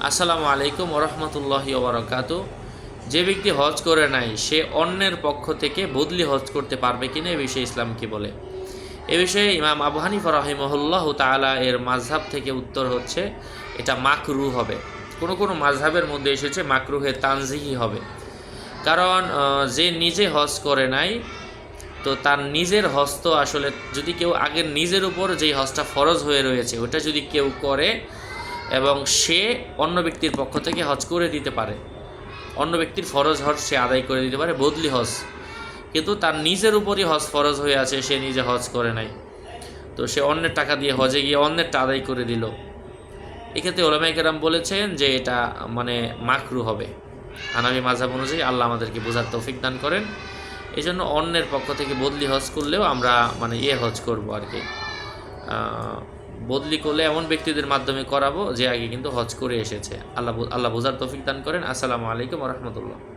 আসসালামু আলাইকুম ওরহমতুল্লাহি ওবরাকাতু। যে ব্যক্তি হজ করে নাই সে অন্যের পক্ষ থেকে বদলি হজ করতে পারবে কিনা এ বিষয়ে ইসলাম কি বলে। এ বিষয়ে ইমাম আবু হানিফা রাহিমাহুল্লাহ তাআলা এর মাযহাব থেকে উত্তর হচ্ছে এটা মাকরুহ হবে। কোনো কোনো মাযহাবের মধ্যে এসেছে মাকরুহে তানজিহি হবে। কারণ যে নিজে হজ করে নাই তো তার নিজের হজ তো আসলে যদি কেউ আগের নিজের উপর যেই হজটা ফরজ হয়ে রয়েছে ওটা যদি কেউ করে এবং সে অন্য ব্যক্তির পক্ষ থেকে হজ করে দিতে পারে, অন্য ব্যক্তির ফরজ হজ সে আদায় করে দিতে পারে, বদলি হজ। কিন্তু তার নিজের উপরই হজ ফরজ হয়ে আছে, সে নিজে হজ করে নাই, তো সে অন্যের টাকা দিয়ে হজে গিয়ে অন্যেরটা আদায় করে দিল। এক্ষেত্রে ওলামায়ে কেরাম বলেছেন যে এটা মানে মাকরু হবে হানাফি মাযহাব অনুযায়ী। আল্লাহ আমাদেরকে বোঝার তৌফিক দান করেন। এই জন্য অন্যের পক্ষ থেকে বদলি হজ করলেও আমরা মানে হজ করবো আর কি। বদলি করলে এমন ব্যক্তিদের মাধ্যমে করাবো যে আগে কিন্তু হজ করে এসেছে। আল্লাহ বোঝার তৌফিক দান করেন। আসসালামু আলাইকুম ওয়া রাহমাতুল্লাহ।